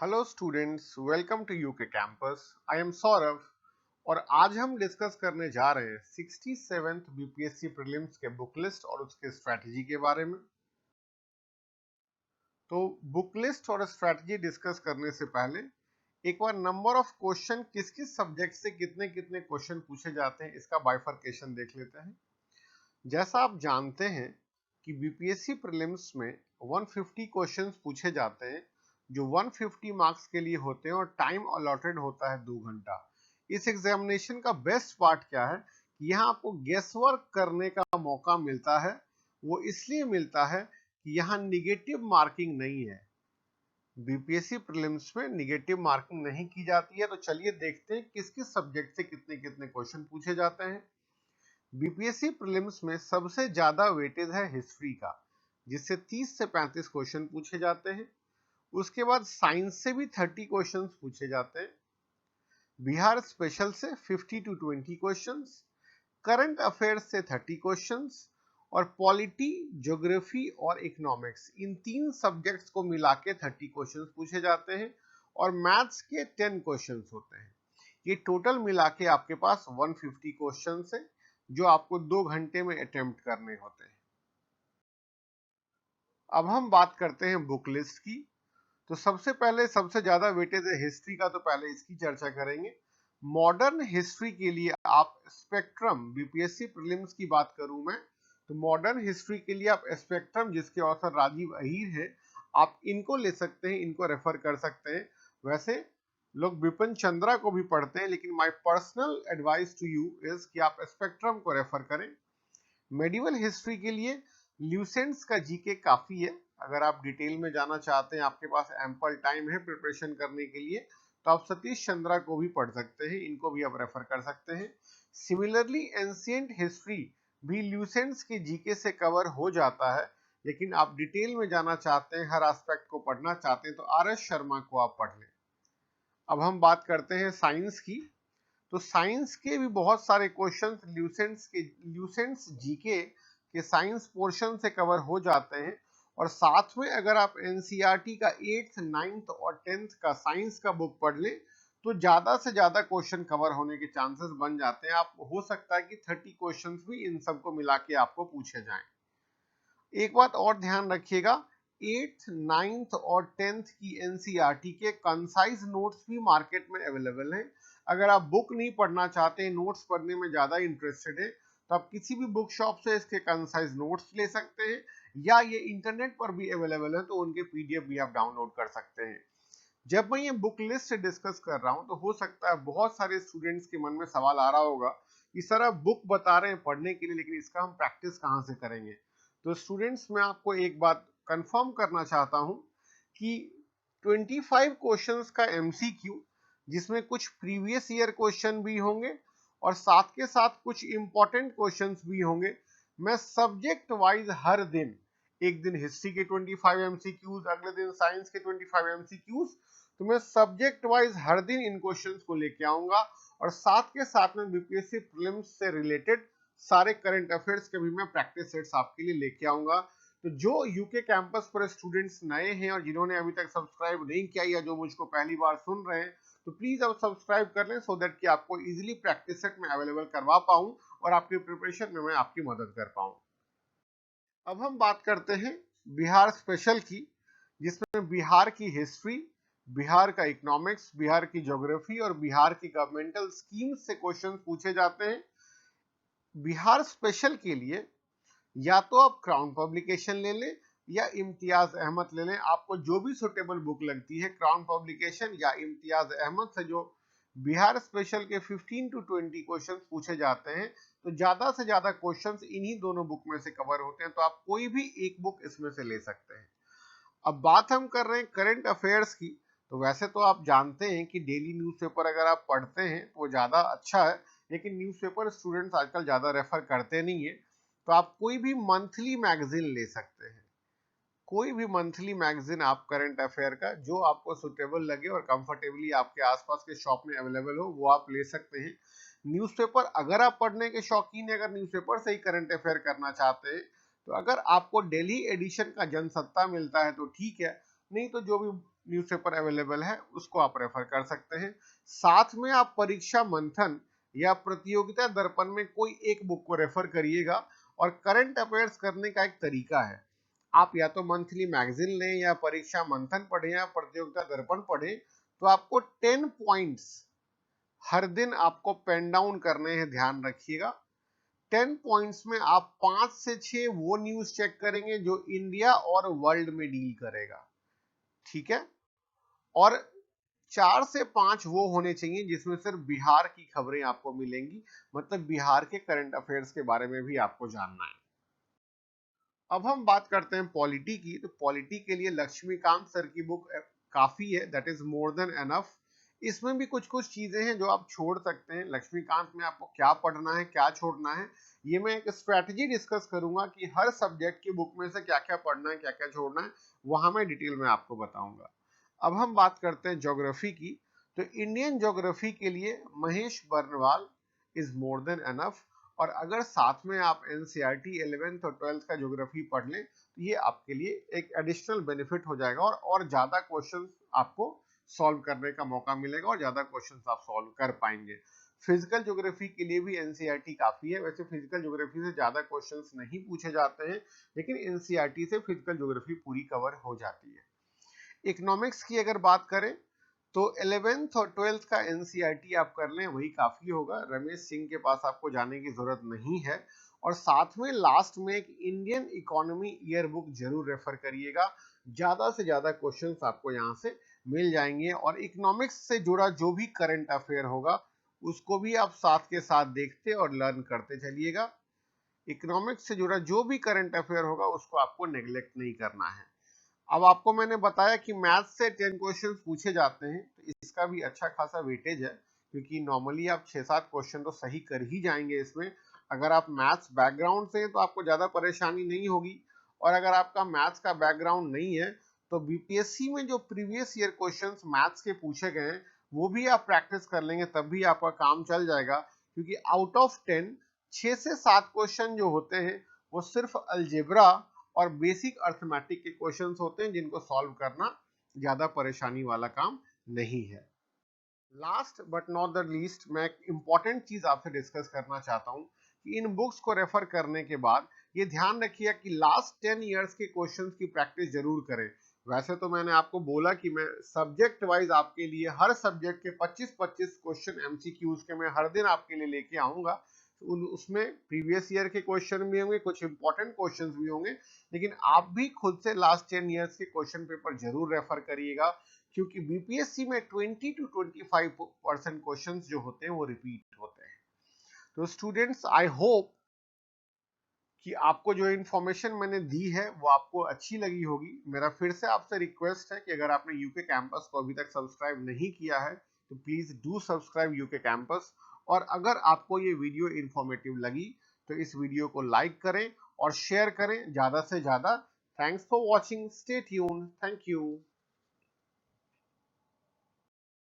Hello students, welcome to UK campus. I am Saurabh और आज हम डिस्कस करने जा रहे हैं 67th बीपीएससी प्रीलिम्स के बुक लिस्ट और उसके स्ट्रेटजी के बारे में। तो बुक लिस्ट और स्ट्रेटजी डिस्कस करने से पहले एक बार नंबर ऑफ क्वेश्चन किस किस सब्जेक्ट से कितने कितने क्वेश्चन पूछे जाते हैं इसका बाइफरकेशन देख लेते हैं। जैसा आप जानते हैं कि बीपीएससी प्रीलिम्स में 150 क्वेश्चंस पूछे जाते हैं जो 150 मार्क्स के लिए होते हैं और टाइम अलॉटेड होता है 2 घंटा। इस एग्जामिनेशन का बेस्ट पार्ट क्या है कि यहाँ आपको गेस वर्क करने का मौका मिलता है। वो इसलिए मिलता है कि यहाँ निगेटिव मार्किंग नहीं है। बीपीएससी प्रीलिम्स में निगेटिव मार्किंग नहीं की जाती है। तो चलिए देखते हैं किस किस सब्जेक्ट से कितने कितने क्वेश्चन पूछे जाते हैं। बीपीएससी प्रीलिम्स में सबसे ज्यादा वेटेज है हिस्ट्री का, जिससे 30 से 35 क्वेश्चन पूछे जाते हैं। उसके बाद साइंस से भी 30 क्वेश्चंस पूछे जाते हैं। बिहार स्पेशल से 50 to 20 क्वेश्चंस, करंट अफेयर्स से 30 क्वेश्चंस और पॉलिटी, ज्योग्राफी और इकोनॉमिक्स, इन तीन सब्जेक्ट्स को मिला के 30 क्वेश्चंस पूछे जाते हैं और मैथ्स के 10 क्वेश्चंस होते हैं। ये टोटल मिला के आपके पास 150 क्वेश्चंस है जो आपको 2 घंटे में अटेम्प्ट करने होते हैं। अब हम बात करते हैं बुक लिस्ट की। तो सबसे पहले सबसे ज्यादा वेटेज है हिस्ट्री का, तो पहले इसकी चर्चा करेंगे। मॉडर्न हिस्ट्री के लिए आप स्पेक्ट्रम, बीपीएससी प्रीलिम्स की बात करूं मैं तो मॉडर्न हिस्ट्री के लिए आप स्पेक्ट्रम, जिसके ऑथर राजीव अहीर है, आप इनको ले सकते हैं, इनको रेफर कर सकते हैं। वैसे लोग बिपिन चंद्रा को भी पढ़ते हैं, लेकिन my personal advice to you is कि आप स्पेक्ट्रम को रेफर करें। मेडिवल हिस्ट्री के लिए ल्यूसेंट्स का जीके काफी है। अगर आप डिटेल में जाना चाहते हैं, आपके पास एम्पल टाइम है प्रिपरेशन करने के लिए, तो आप सतीश चंद्रा को भी पढ़ सकते हैं, इनको भी आप रेफर कर सकते हैं। सिमिलरली एंशिएंट हिस्ट्री भी ल्यूसेंट्स के जीके से कवर हो जाता है, लेकिन आप डिटेल में जाना चाहते हैं, हर एस्पेक्ट को पढ़ना चाहते हैं, तो आर एस शर्मा को आप पढ़ लें। अब हम बात करते हैं साइंस की। तो साइंस के भी बहुत सारे क्वेश्चंस ल्यूसेंट्स जीके के साइंस पोर्शन से कवर हो जाते हैं। और साथ में अगर आप एनसीईआरटी का 8th, 9th और 10th का साइंस का बुक पढ़ लें तो ज्यादा से ज्यादा क्वेश्चन कवर होने के चांसेस बन जाते हैं। आप हो सकता है कि 30 क्वेश्चंस भी इन सबको मिला के आपको पूछे जाएं। एक बात और ध्यान रखिएगा, 8th, 9th और 10th की एनसीईआरटी के कंसाइज नोट्स भी मार्केट में अवेलेबल हैं। अगर आप बुक नहीं पढ़ना चाहते, नोट्स पढ़ने में ज्यादा इंटरेस्टेड है, तो आप किसी भी बुक शॉप से इसके कंसाइज नोट्स ले सकते हैं, या ये इंटरनेट पर भी अवेलेबल है, तो उनके पीडीएफ भी आप डाउनलोड कर सकते हैं। जब मैं ये बुक लिस्ट डिस्कस कर रहा हूं तो हो सकता है बहुत सारे स्टूडेंट्स के मन में सवाल आ रहा होगा कि सर आप बुक बता रहे हैं पढ़ने के लिए, लेकिन इसका हम प्रैक्टिस कहाँ से करेंगे। तो स्टूडेंट्स, मैं आपको एक बात कंफर्म करना चाहता हूं कि 25 क्वेश्चंस का एमसीक्यू, जिसमें कुछ प्रीवियस ईयर क्वेश्चन भी होंगे और साथ के साथ कुछ इंपॉर्टेंट क्वेश्चंस भी होंगे, मैं सब्जेक्ट वाइज हर दिन, एक दिन हिस्ट्री के 25 एमसीक्यूज, अगले दिन साइंस के 25 एमसीक्यूज, तो मैं सब्जेक्ट वाइज हर दिन इन क्वेश्चंस को लेके आऊंगा और साथ के साथ में बीपीएससी प्रीलिम्स से रिलेटेड सारे करंट अफेयर्स के भी मैं प्रैक्टिस सेट्स आपके लिए लेके आऊंगा। तो जो यूके कैंपस पर स्टूडेंट्स नए हैं और जिन्होंने अभी तक सब्सक्राइब नहीं किया या जो मुझको पहली बार सुन रहे हैं, तो प्लीज आप सब्सक्राइब कर लें, सो दैट कि आपको इजीली प्रैक्टिस सेट में अवेलेबल करवा पाऊं और आपकी प्रिपरेशन में मैं आपकी मदद कर पाऊं। अब हम बात करते हैं बिहार स्पेशल की, जिसमें बिहार की हिस्ट्री, बिहार का इकोनॉमिक्स, बिहार की ज्योग्राफी और बिहार की गवर्नमेंटल स्कीम्स से क्वेश्चन पूछे जाते हैं। बिहार स्पेशल के लिए या तो आप क्राउन पब्लिकेशन ले लें या इम्तियाज अहमद ले लें, आपको जो भी सुटेबल बुक लगती है, क्राउन पब्लिकेशन या इम्तियाज अहमद से जो बिहार स्पेशल के 15 to 20 क्वेश्चन पूछे जाते हैं, तो ज्यादा से ज्यादा क्वेश्चंस इन्हीं दोनों बुक में से कवर होते हैं, तो आप कोई भी एक बुक इसमें से ले सकते हैं। अब बात हम कर रहे हैं करंट अफेयर्स की। तो वैसे तो आप जानते हैं कि डेली न्यूज़पेपर अगर आप पढ़ते हैं तो ज्यादा अच्छा है, लेकिन न्यूज़पेपर स्टूडेंट्स आजकल ज्यादा रेफर करते नहीं है। तो आप कोई भी मंथली मैगजीन ले सकते हैं, कोई भी मंथली मैगजीन आप करंट अफेयर का जो आपको सुटेबल लगे और कंफर्टेबली आपके आसपास के शॉप में अवेलेबल हो, वो आप ले सकते हैं। न्यूज़पेपर अगर आप पढ़ने के शौकीन है, अगर न्यूज़पेपर से ही करंट अफेयर करना चाहते हैं, तो अगर आपको डेली एडिशन का जनसत्ता मिलता है तो ठीक है, नहीं तो जो भी न्यूज़पेपर अवेलेबल है, उसको आप रेफर कर सकते हैं। साथ में आप परीक्षा मंथन या प्रतियोगिता दर्पण में कोई एक बुक को रेफर करिएगा। और करंट अफेयर्स करने का एक तरीका है, आप या तो मंथली मैगजीन लें या परीक्षा मंथन पढ़ें या प्रतियोगिता दर्पण पढ़ें। तो आपको 10 पॉइंट्स हर दिन आपको पेन डाउन करने हैं, ध्यान रखिएगा। 10 पॉइंट्स में आप 5 से 6 वो न्यूज चेक करेंगे जो इंडिया और वर्ल्ड में डील करेगा, ठीक है। और 4 से 5 वो होने चाहिए जिसमें सिर्फ बिहार की खबरें आपको मिलेंगी, मतलब बिहार के करंट अफेयर्स के बारे में भी आपको जानना है। अब हम बात करते हैं पॉलिटी की। तो पॉलिटी के लिए लक्ष्मीकांत सर की बुक काफी है, that is more than enough. इसमें भी कुछ कुछ चीजें हैं जो आप छोड़ सकते हैं। लक्ष्मीकांत में आपको क्या पढ़ना है, क्या छोड़ना है, ये मैं एक स्ट्रैटेजी डिस्कस करूंगा कि हर सब्जेक्ट की बुक में से क्या क्या पढ़ना है, क्या क्या छोड़ना है, वहां मैं डिटेल में आपको बताऊंगा। अब हम बात करते हैं ज्योग्राफी की। तो इंडियन ज्योग्राफी के लिए Mahesh Barnwal is more than enough. और अगर साथ में आप एनसीईआरटी 11th और 12th का ज्योग्राफी पढ़ लें तो ये आपके लिए एक एडिशनल बेनिफिट हो जाएगा और ज्यादा क्वेश्चंस आपको सॉल्व करने का मौका मिलेगा और ज्यादा क्वेश्चंस आप सॉल्व कर पाएंगे। फिजिकल ज्योग्राफी के लिए भी एनसीईआरटी काफी है। वैसे फिजिकल ज्योग्राफी से ज्यादा क्वेश्चंस नहीं पूछे जाते हैं, लेकिन एनसीईआरटी से फिजिकल ज्योग्राफी पूरी कवर हो जाती है। इकोनॉमिक्स की अगर बात करें तो 11th और 12th का एनसीईआरटी आप कर लें, वही काफी होगा। रमेश सिंह के पास आपको जाने की जरूरत नहीं है। और साथ में लास्ट में एक इंडियन इकोनॉमी ईयर बुक जरूर रेफर करिएगा, ज्यादा से ज्यादा क्वेश्चंस आपको यहाँ से मिल जाएंगे। और इकोनॉमिक्स से जुड़ा जो भी करंट अफेयर होगा उसको भी आप साथ के साथ देखते और लर्न करते चलिएगा। इकोनॉमिक्स से जुड़ा जो भी करंट अफेयर होगा उसको आपको नेग्लेक्ट नहीं करना है। अब आपको मैंने बताया कि मैथ से 10 क्वेश्चंस पूछे जाते हैं, तो इसका भी अच्छा खासा वेटेज है, क्योंकि नॉर्मली आप 6-7 क्वेश्चन तो सही कर ही जाएंगे इसमें। अगर आप मैथ्स बैकग्राउंड से हैं तो आपको ज्यादा परेशानी नहीं होगी। और अगर आपका मैथ्स का बैकग्राउंड नहीं है तो बीपीएससी में जो प्रीवियस ईयर क्वेश्चंस मैथ्स के पूछे गए हैं वो भी आप प्रैक्टिस कर लेंगे, तब भी आपका काम चल जाएगा। क्योंकि आउट ऑफ 10 6 से 7 क्वेश्चन जो होते हैं वो सिर्फ अलजेब्रा और बेसिक अर्थमेटिक के क्वेश्चंस होते हैं, जिनको सॉल्व करना ज्यादा परेशानी वाला काम नहीं है। Last but not the least, मैं एक इंपॉर्टेंट चीज आपसे डिस्कस करना चाहता हूं कि इन बुक्स को रेफर करने के बाद ये ध्यान रखिएगा कि लास्ट 10 इयर्स के क्वेश्चंस की प्रैक्टिस जरूर करें। वैसे तो मैंने आपको बोला कि मैं सब्जेक्ट वाइज आपके लिए हर सब्जेक्ट के 25-25 क्वेश्चन एमसीक्यूज के मैं हर दिन आपके लिए लेके आऊंगा। उसमें प्रीवियस ईयर के क्वेश्चन भी होंगे, कुछ इंपॉर्टेंट क्वेश्चंस भी होंगे, लेकिन आप भी खुद से लास्ट 10 इयर्स के क्वेश्चन पेपर जरूर रेफर करिएगा, क्योंकि बीपीएससी में 20 to 25% क्वेश्चंस जो होते हैं वो रिपीट होते हैं। तो स्टूडेंट्स, आई होप कि आपको जो इन्फॉर्मेशन मैंने दी है वो आपको अच्छी लगी होगी। मेरा फिर से आपसे रिक्वेस्ट है कि अगर आपने यूके कैंपस को अभी तक सब्सक्राइब नहीं किया है तो please do subscribe UK campus. और अगर आपको ये वीडियो इन्फॉर्मेटिव लगी तो इस वीडियो को लाइक करें और शेयर करें ज्यादा से ज्यादा। Thanks for watching, stay tuned, thank you.